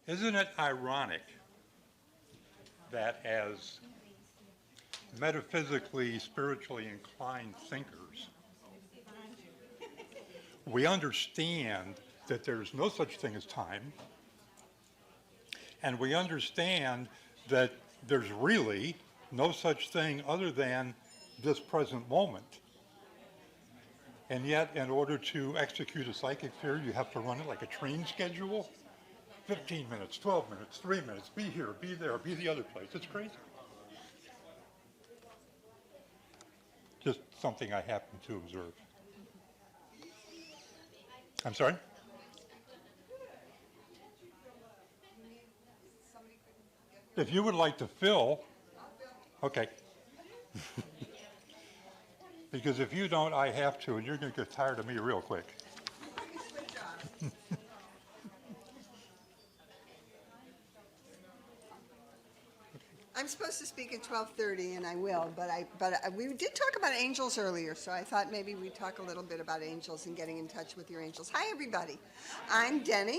Isn't it ironic that as metaphysically, spiritually inclined thinkers, we understand that there's no such thing as time, and we understand that there's really no such thing other than this present moment. And yet, in order to execute a psychic theory, you have to run it like a train schedule. 15 minutes, 12 minutes, 3 minutes, be here, be there, be the other place. It's crazy. Just something I happen to observe. I'm sorry? If you would like to fill, okay. Because if you don't, I have to, and you're going to get tired of me real quick. I'm supposed to speak at 12:30, and I will, but we did talk about angels earlier, so I thought maybe we'd talk a little bit about angels and getting in touch with your angels. Hi, everybody. I'm Deni.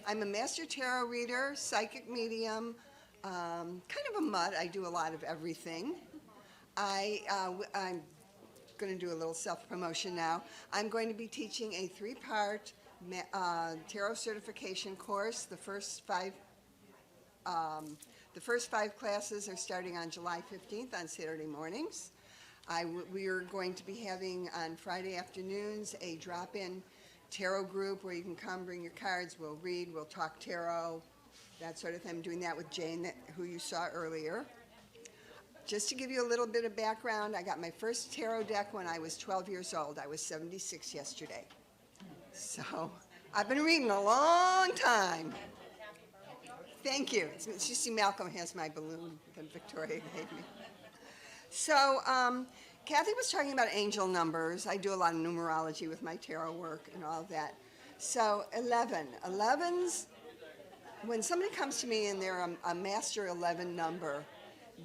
I'm a master tarot reader, psychic medium, kind of a mutt. I do a lot of everything. I'm going to do a little self-promotion now. I'm going to be teaching a 3-part tarot certification course. The first five classes are starting on July 15th on Saturday mornings. We are going to be having on Friday afternoons a drop-in tarot group where you can come, bring your cards, we'll read, we'll talk tarot, that sort of thing. I'm doing that with Jane, who you saw earlier. Just to give you a little bit of background, I got my first tarot deck when I was 12 years old. I was 76 yesterday. So I've been reading a long time. Thank you. You see, Malcolm has my balloon that Victoria gave me. So Kathy was talking about angel numbers. I do a lot of numerology with my tarot work and all of that. So 11. 11s, when somebody comes to me and they're a master 11 number,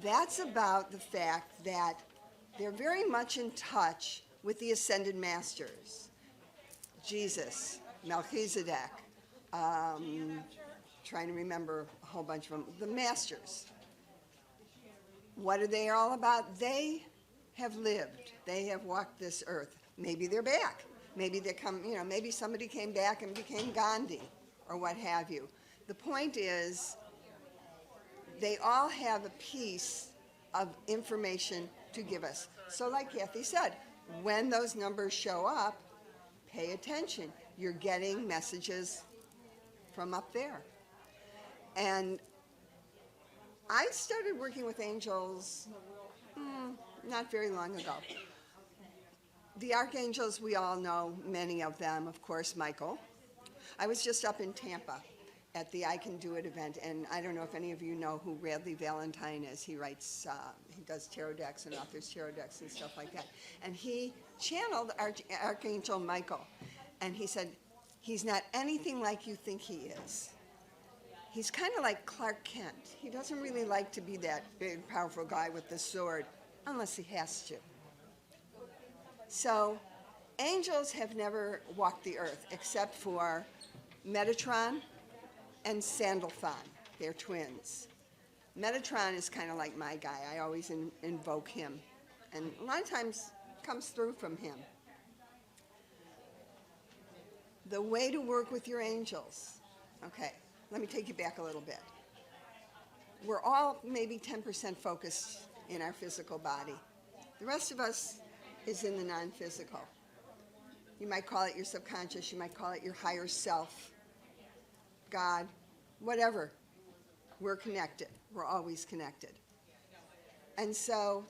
that's about the fact that they're very much in touch with the ascended masters. Jesus, Melchizedek, trying to remember a whole bunch of them, the masters. What are they all about? They have lived. They have walked this earth. Maybe they're back. Maybe they come, maybe somebody came back and became Gandhi or what have you. The point is, they all have a piece of information to give us. So like Kathy said, when those numbers show up, pay attention. You're getting messages from up there. And I started working with angels not very long ago. The archangels, we all know many of them, of course, Michael. I was just up in Tampa at the I Can Do It event, and I don't know if any of you know who Radley Valentine is. He writes, he does tarot decks and authors tarot decks and stuff like that. And he channeled Archangel Michael, and he said, he's not anything like you think he is. He's kind of like Clark Kent. He doesn't really like to be that big, powerful guy with the sword, unless he has to. So, angels have never walked the earth, except for Metatron and Sandalphon. They're twins. Metatron is kind of like my guy. I always invoke him. And a lot of times comes through from him. The way to work with your angels. Okay, let me take you back a little bit. We're all maybe 10% focused in our physical body. The rest of us is in the non-physical. You might call it your subconscious, you might call it your higher self, God, whatever. We're connected. We're always connected. And so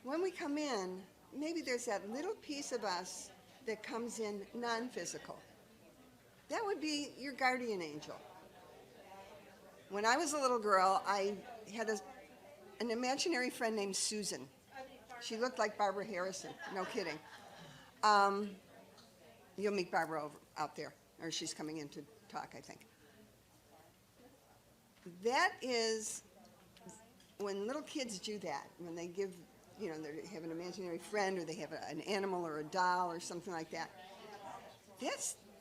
when we come in, maybe there's that little piece of us that comes in non-physical. That would be your guardian angel. When I was a little girl, I had an imaginary friend named Susan. She looked like Barbara Harrison. No kidding. You'll meet Barbara out there, or she's coming in to talk, I think. That is when little kids do that, when they give, they have an imaginary friend or they have an animal or a doll or something like that.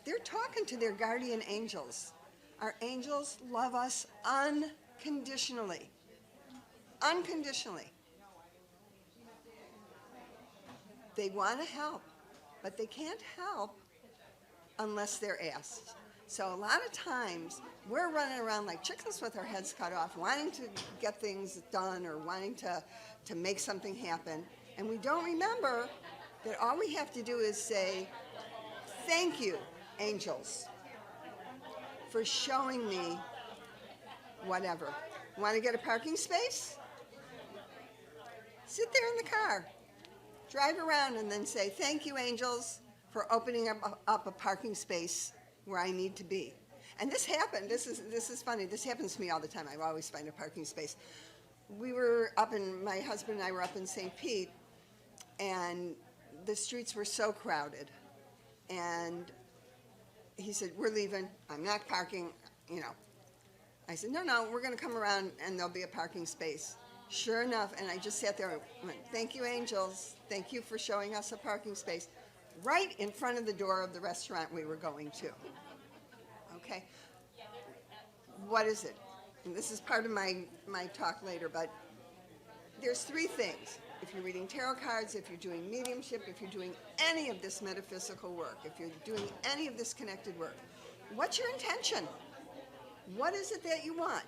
They're talking to their guardian angels. Our angels love us unconditionally. Unconditionally. They want to help, but they can't help unless they're asked. So a lot of times we're running around like chickens with our heads cut off, wanting to get things done or wanting to make something happen. And we don't remember that all we have to do is say, thank you, angels, for showing me whatever. Want to get a parking space? Sit there in the car. Drive around and then say, thank you, angels, for opening up a parking space where I need to be. And this happened. This is funny. This happens to me all the time. I always find a parking space. My husband and I were up in St. Pete, and the streets were so crowded. And he said, we're leaving. I'm not parking, you know. I said, no, we're going to come around and there'll be a parking space. Sure enough, and I just sat there and went, thank you, angels. Thank you for showing us a parking space right in front of the door of the restaurant we were going to. Okay? What is it? And this is part of my talk later, but there's three things. If you're reading tarot cards, if you're doing mediumship, if you're doing any of this metaphysical work, if you're doing any of this connected work, what's your intention? What is it that you want?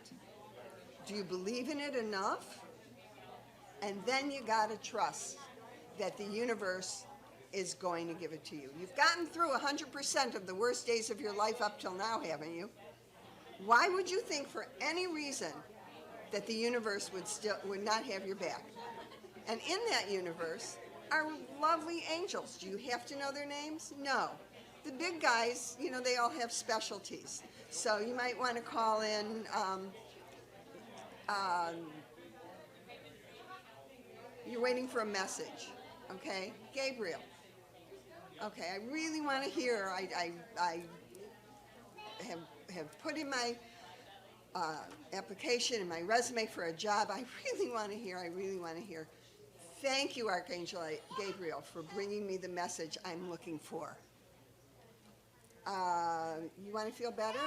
Do you believe in it enough? And then you gotta trust that the universe is going to give it to you. You've gotten through 100% of the worst days of your life up till now, haven't you? Why would you think for any reason that the universe would not have your back? And in that universe are lovely angels. Do you have to know their names? No. The big guys, you know, they all have specialties. So you might want to call in you're waiting for a message, okay? Gabriel. Okay, I really want to hear. I have put in my application and my resume for a job. I really want to hear. Thank you, Archangel Gabriel, for bringing me the message I'm looking for. You want to feel better?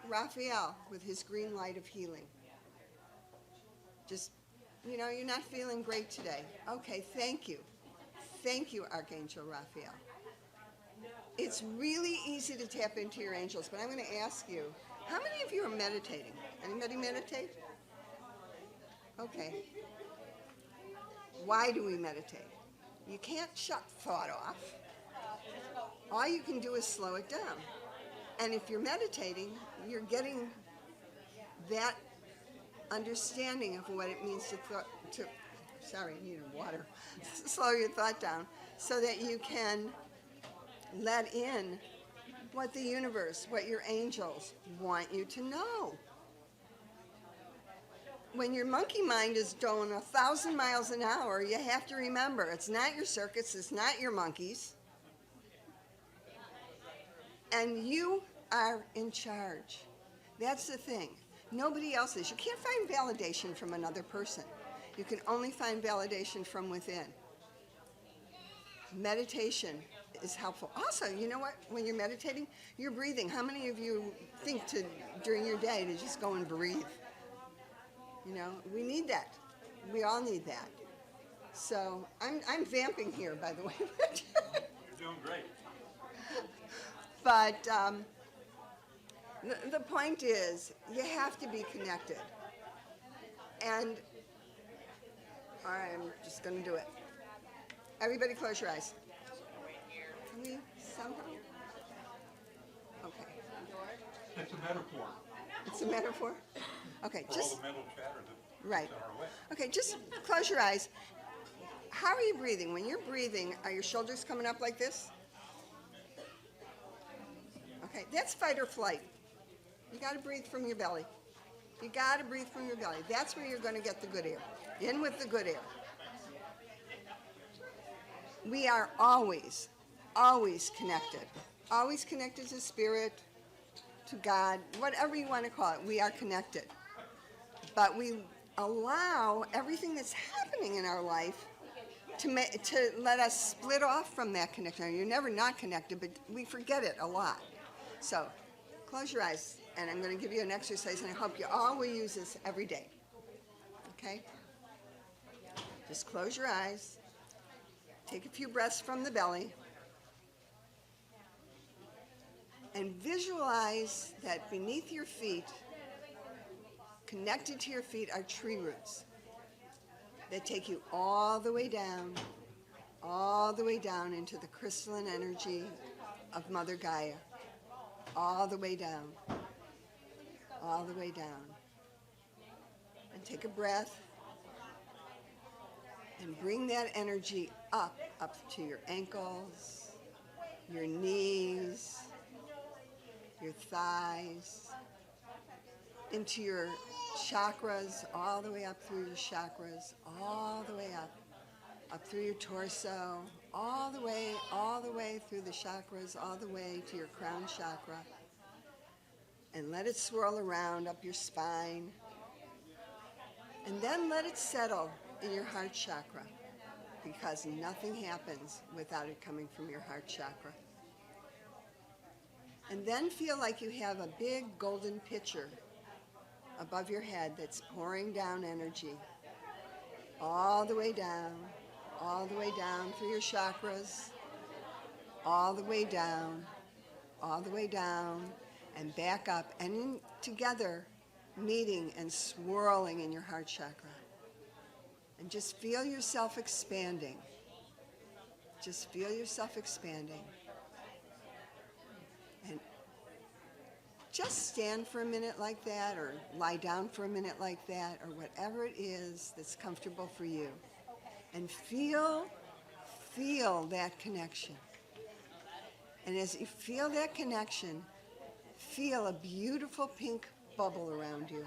Raphael, with his green light of healing. Just, you know, you're not feeling great today. Okay, thank you. Thank you, Archangel Raphael. It's really easy to tap into your angels, but I'm going to ask you, how many of you are meditating? Anybody meditate? Okay. Why do we meditate? You can't shut thought off. All you can do is slow it down. And if you're meditating, you're getting that understanding of what it means to sorry, I needed water. Slow your thought down so that you can let in what the universe, what your angels want you to know. When your monkey mind is going 1,000 miles an hour, you have to remember, it's not your circuits, it's not your monkeys. And you are in charge. That's the thing. Nobody else is. You can't find validation from another person. You can only find validation from within. Meditation is helpful. Also, you know what? When you're meditating, you're breathing. How many of you think during your day to just go and breathe? You know, we need that. We all need that. So I'm vamping here, by the way. You're doing great. But the point is, you have to be connected. And I'm just going to do it. Everybody close your eyes. Can we somehow? Okay. It's a metaphor It's a metaphor? Okay, for all just, the mental chatter that right. gets in our way. Okay, just close your eyes. How are you breathing? When you're breathing, are your shoulders coming up like this? Okay, that's fight or flight. You got to breathe from your belly. You got to breathe from your belly. That's where you're going to get the good air. In with the good air. We are always, always connected. Always connected to spirit, to God, whatever you want to call it. We are connected. But we allow everything that's happening in our life to let us split off from that connection. You're never not connected, but we forget it a lot. So, close your eyes. And I'm going to give you an exercise, and I hope you all will use this every day. Okay? Just close your eyes. Take a few breaths from the belly. And visualize that beneath your feet, connected to your feet, are tree roots that take you all the way down into the crystalline energy of Mother Gaia. All the way down. All the way down. And take a breath. And bring that energy up to your ankles, your knees, your thighs, into your chakras, all the way up through your chakras, all the way up through your torso, all the way through the chakras, all the way to your crown chakra. And let it swirl around up your spine. And then let it settle in your heart chakra, because nothing happens without it coming from your heart chakra. And then feel like you have a big golden pitcher above your head that's pouring down energy all the way down through your chakras, all the way down, and back up, and together, meeting and swirling in your heart chakra. And just feel yourself expanding. Just feel yourself expanding. And just stand for a minute like that, or lie down for a minute like that, or whatever it is that's comfortable for you. And feel that connection. And as you feel that connection, feel a beautiful pink bubble around you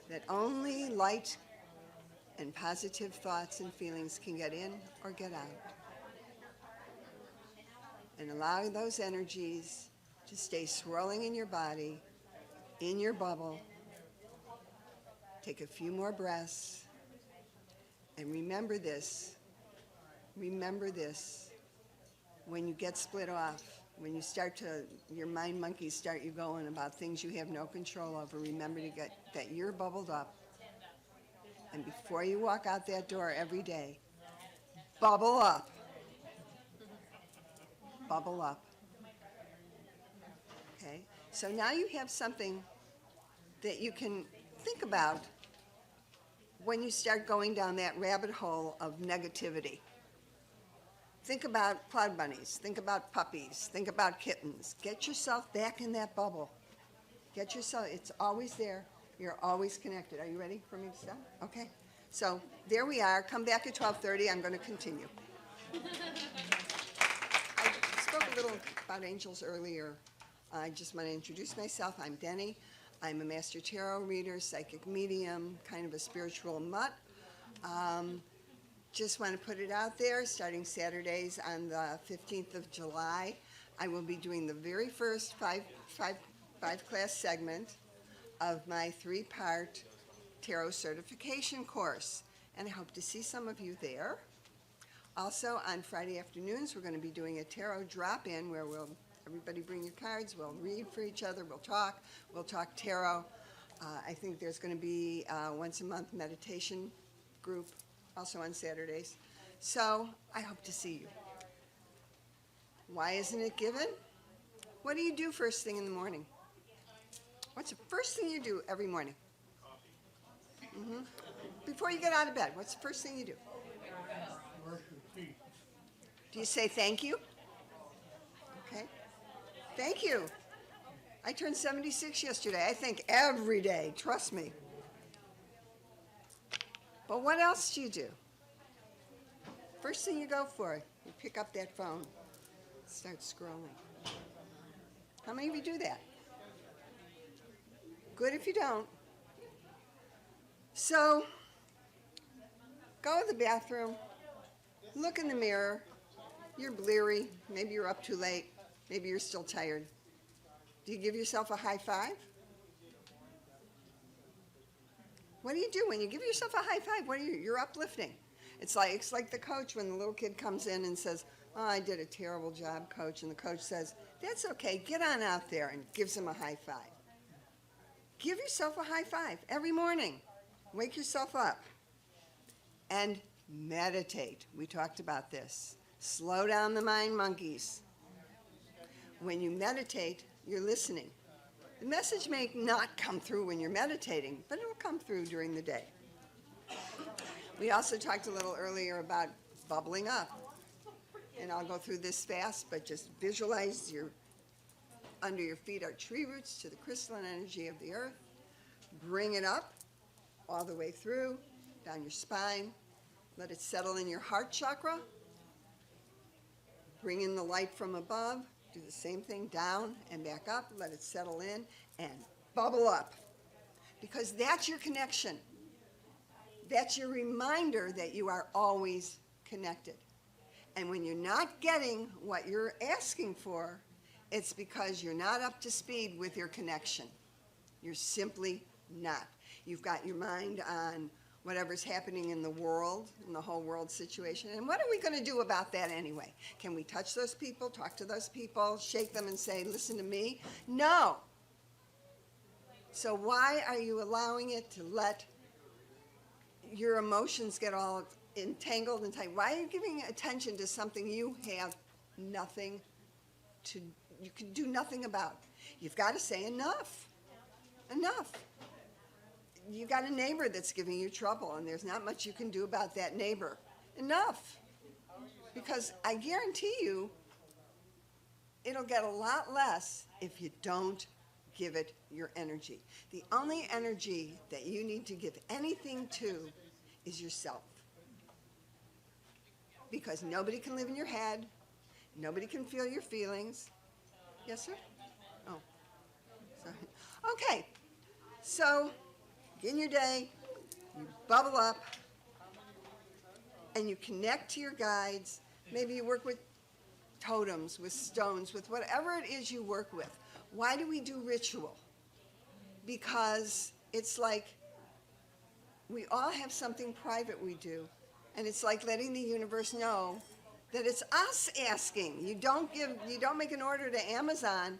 that only light and positive thoughts and feelings can get in or get out. And allow those energies to stay swirling in your body, in your bubble. Take a few more breaths. And remember this, when you get split off, when you start to, your mind monkeys start you going about things you have no control over, remember to get that you're bubbled up. And before you walk out that door every day, bubble up. Bubble up. Okay? So now you have something that you can think about when you start going down that rabbit hole of negativity. Think about cloud bunnies. Think about puppies. Think about kittens. Get yourself back in that bubble. Get yourself, it's always there. You're always connected. Are you ready for me to stop? Okay. So there we are. Come back at 12:30. I'm going to continue. I spoke a little about angels earlier. I just want to introduce myself. I'm Deni. I'm a master tarot reader, psychic medium, kind of a spiritual mutt. Just want to put it out there, starting Saturdays on the 15th of July, I will be doing the very first five-class segment of my 3-part tarot certification course. And I hope to see some of you there. Also, on Friday afternoons, we're going to be doing a tarot drop-in where everybody bring your cards, we'll read for each other, we'll talk tarot. I think there's going to be a once-a-month meditation group also on Saturdays. So I hope to see you. Why isn't it given? What do you do first thing in the morning? What's the first thing you do every morning? Mm-hmm. Before you get out of bed, what's the first thing you do? Brush your teeth. Do you say thank you? Okay. Thank you. I turned 76 yesterday. I think every day, trust me. But what else do you do? First thing you go for, you pick up that phone, start scrolling. How many of you do that? Good if you don't. So, go to the bathroom, look in the mirror. You're bleary, maybe you're up too late, maybe you're still tired. Do you give yourself a high five? What do you do when you give yourself a high five? What are you? You're uplifting. It's like the coach when the little kid comes in and says, "Oh, I did a terrible job, coach," and the coach says, That's okay. Get on out there and give them a high five. Give yourself a high five every morning. Wake yourself up. And meditate. We talked about this. Slow down the mind monkeys. When you meditate, you're listening. The message may not come through when you're meditating, but it'll come through during the day. We also talked a little earlier about bubbling up. And I'll go through this fast, but just visualize under your feet are tree roots to the crystalline energy of the earth. Bring it up all the way through, down your spine. Let it settle in your heart chakra. Bring in the light from above. Do the same thing, down and back up. Let it settle in and bubble up. Because that's your connection. That's your reminder that you are always connected. And when you're not getting what you're asking for, it's because you're not up to speed with your connection. You're simply not. You've got your mind on whatever's happening in the world, in the whole world situation. And what are we going to do about that anyway? Can we touch those people, talk to those people, shake them and say, listen to me? No. So why are you allowing it to let your emotions get all entangled and tight? Why are you giving attention to something you have nothing to, you can do nothing about? You've got to say enough. Enough. You got a neighbor that's giving you trouble and there's not much you can do about that neighbor. Enough. Because I guarantee you it'll get a lot less if you don't give it your energy. The only energy that you need to give anything to is yourself. Because nobody can live in your head. Nobody can feel your feelings. Yes, sir? Oh, sorry. Okay, so in your day, you bubble up and you connect to your guides. Maybe you work with totems, with stones, with whatever it is you work with. Why do we do ritual? Because it's like we all have something private we do. And it's like letting the universe know that it's us asking. You don't make an order to Amazon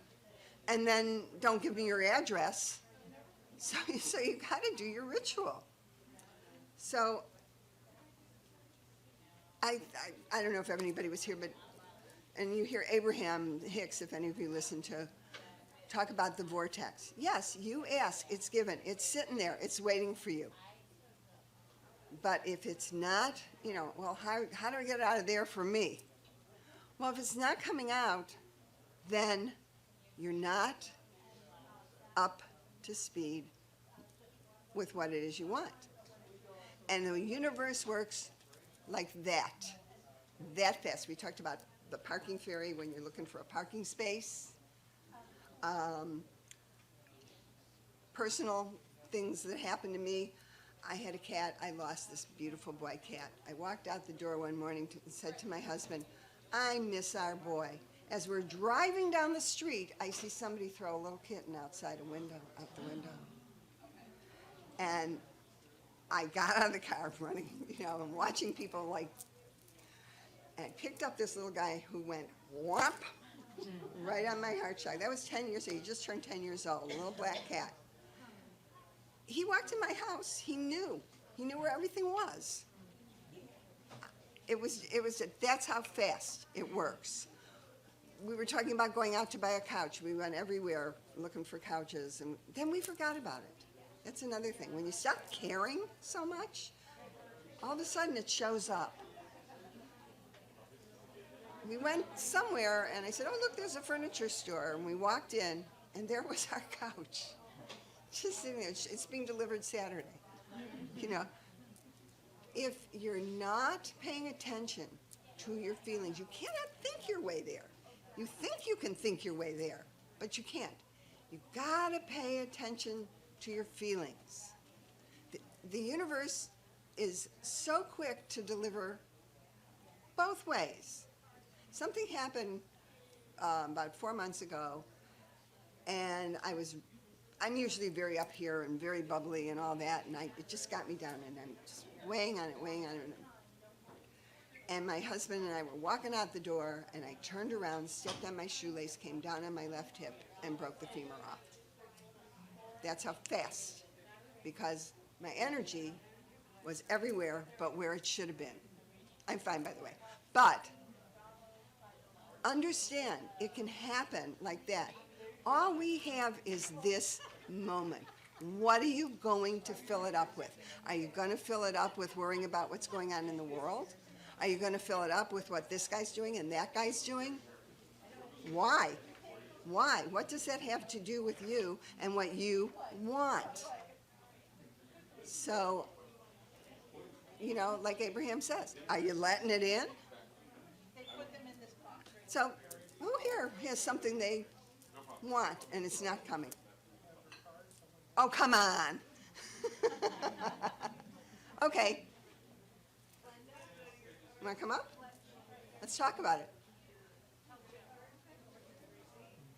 and then don't give me your address. So you got to do your ritual. So I don't know if anybody was here, but, and you hear Abraham Hicks, if any of you listen to, talk about the vortex. Yes, you ask, it's given, it's sitting there, it's waiting for you. But if it's not, well, how do I get it out of there for me? Well, if it's not coming out, then you're not up to speed with what it is you want. And the universe works like that fast. We talked about the parking ferry when you're looking for a parking space. Personal things that happened to me. I had a cat. I lost this beautiful boy cat. I walked out the door one morning and said to my husband, I miss our boy. As we're driving down the street, I see somebody throw a little kitten out the window. And I got out of the car running, and watching people and I picked up this little guy who went whomp right on my heart shock. That was 10 years ago. He just turned 10 years old, a little black cat. He walked in my house. He knew where everything was. That's how fast it works. We were talking about going out to buy a couch. We went everywhere looking for couches, and then we forgot about it. That's another thing. When you stop caring so much, all of a sudden it shows up. We went somewhere, and I said, oh, look, there's a furniture store. And we walked in, and there was our couch. Just sitting there. It's being delivered Saturday. If you're not paying attention to your feelings, you cannot think your way there. You think you can think your way there, but you can't. You gotta pay attention to your feelings. The universe is so quick to deliver both ways. Something happened about 4 months ago, and I'm usually very up here and very bubbly and all that, and it just got me down, and I'm just weighing on it. And my husband and I were walking out the door, and I turned around, stepped on my shoelace, came down on my left hip, and broke the femur off. That's how fast, because my energy was everywhere but where it should have been. I'm fine, by the way. But understand, it can happen like that. All we have is this moment. What are you going to fill it up with? Are you going to fill it up with worrying about what's going on in the world? Are you going to fill it up with what this guy's doing and that guy's doing? Why? Why? What does that have to do with you and what you want? So, you know, like Abraham says, are you letting it in? They put them in this box right So, who here has something they want and it's not coming? Oh, come on. Okay. You want to come up? Let's talk about it.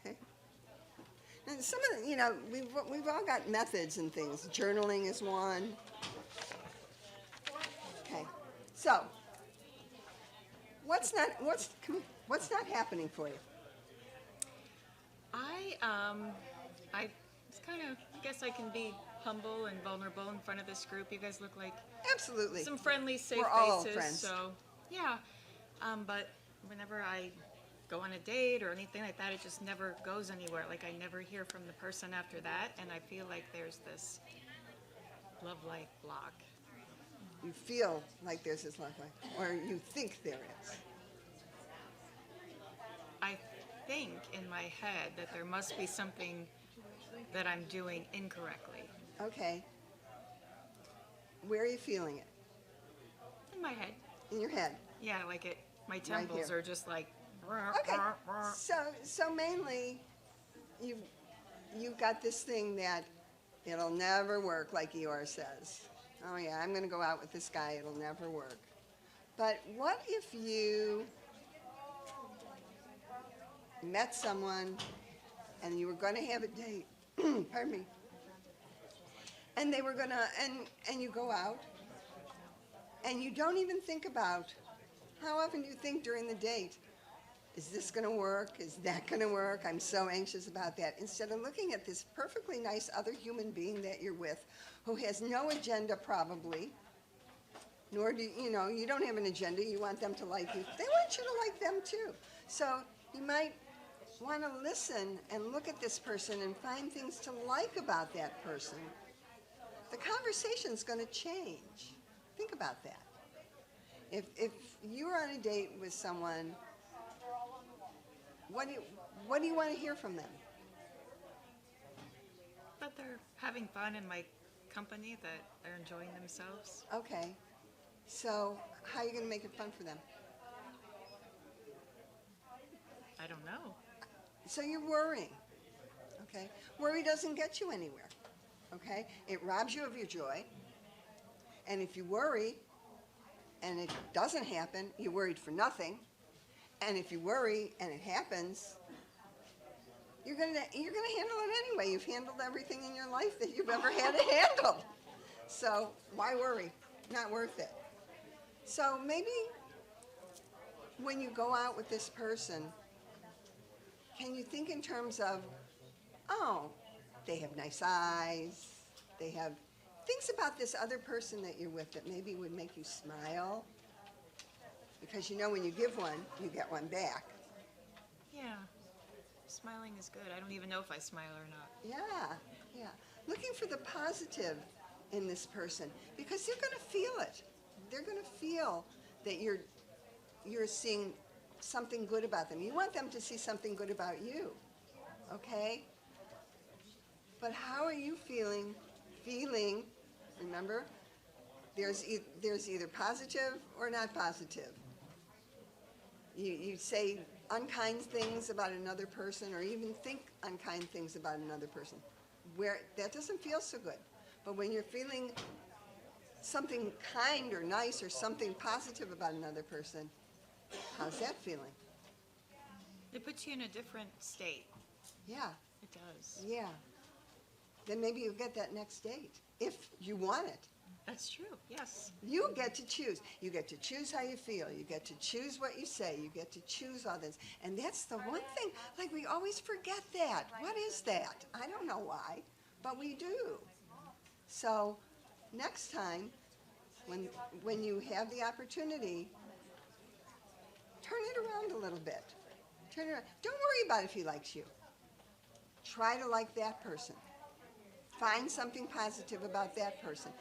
Okay. And some of the, you know, we've all got methods and things. Journaling is one. Okay. So, what's not happening for you? I kind of guess I can be humble and vulnerable in front of this group. You guys look like Absolutely. some friendly, safe We're all faces. friends. So yeah, but whenever I go on a date or anything like that, it just never goes anywhere. Like I never hear from the person after that, and I feel like there's this love life block. You feel like there's this love life, or you think there is. I think in my head that there must be something that I'm doing incorrectly. Okay. Where are you feeling it? In my head. In your head. Yeah, like it. My temples here. are just like. Okay. So mainly, you've got this thing that it'll never work, like Eeyore says. Oh yeah, I'm going to go out with this guy. It'll never work. But what if you met someone and you were going to have a date? Pardon me. And they were gonna, and you go out, and you don't even think about, how often do you think during the date, is this gonna work? Is that gonna work? I'm so anxious about that. Instead of looking at this perfectly nice other human being that you're with, who has no agenda probably, nor do you know, you don't have an agenda, you want them to like you. They want you to like them too. So you might want to listen and look at this person and find things to like about that person. The conversation's going to change. Think about that. If you're on a date with someone, what do you want to hear from them? That they're having fun in my company, that they're enjoying themselves. Okay. So how are you going to make it fun for them? I don't know. So you're worrying. Okay? Worry doesn't get you anywhere. Okay? It robs you of your joy. And if you worry and it doesn't happen, you're worried for nothing. And if you worry and it happens, you're gonna handle it anyway. You've handled everything in your life that you've ever had to handle. So why worry? Not worth it. So maybe when you go out with this person, can you think in terms of, oh, they have nice eyes, they have things about this other person that you're with that maybe would make you smile? Because you know when you give one, you get one back. Yeah. Smiling is good. I don't even know if I smile or not. Yeah, yeah. Looking for the positive in this person, because they're going to feel it. They're going to feel that you're seeing something good about them. You want them to see something good about you, okay? But how are you feeling? Remember, there's either positive or not positive. You say unkind things about another person, or even think unkind things about another person, where that doesn't feel so good. But when you're feeling something kind or nice or something positive about another person, how's that feeling? It puts you in a different state. Yeah, It does. yeah. Then maybe you'll get that next date, if you want it. That's true, yes. You get to choose. You get to choose how you feel. You get to choose what you say. You get to choose all this. And that's the one thing, like we always forget that. What is that? I don't know why, but we do. So next time, when you have the opportunity, turn it around a little bit. Turn it around. Don't worry about if he likes you. Try to like that person. Find something positive about that person.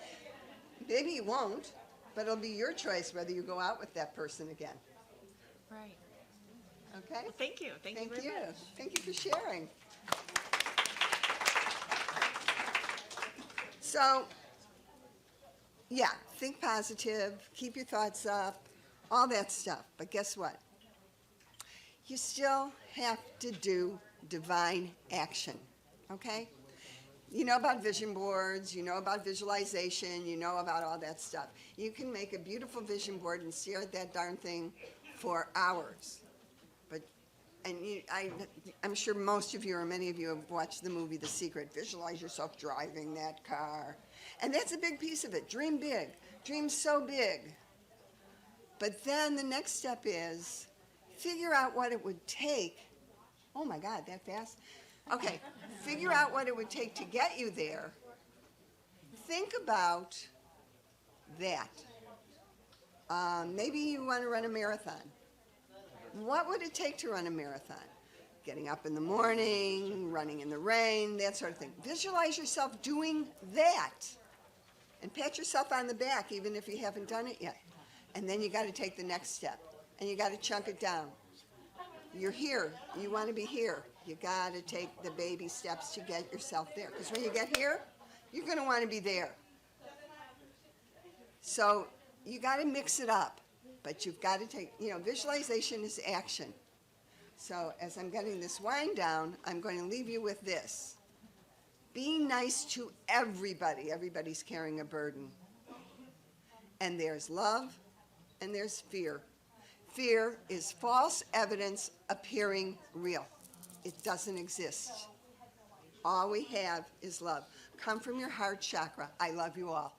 Maybe you won't, but it'll be your choice whether you go out with that person again. Right. Okay? Well, thank you. Thank you very much. Thank you for sharing. So, yeah, think positive, keep your thoughts up, all that stuff. But guess what? You still have to do divine action, okay? You know about vision boards, you know about visualization, you know about all that stuff. You can make a beautiful vision board and stare at that darn thing for hours. I'm sure most of you or many of you have watched the movie The Secret. Visualize yourself driving that car. And that's a big piece of it. Dream big. Dream so big. But then the next step is figure out what it would take. Oh my God, that fast? Okay, figure out what it would take to get you there. Think about that. Maybe you want to run a marathon. What would it take to run a marathon? Getting up in the morning, running in the rain, that sort of thing. Visualize yourself doing that. And pat yourself on the back even if you haven't done it yet. And then you got to take the next step. And you got to chunk it down. You're here. You want to be here. You got to take the baby steps to get yourself there. Because when you get here, you're going to want to be there. So you got to mix it up. But you've got to take, visualization is action. So as I'm getting this wind down, I'm going to leave you with this. Be nice to everybody. Everybody's carrying a burden. And there's love and there's fear. Fear is false evidence appearing real. It doesn't exist. All we have is love. Come from your heart chakra. I love you all.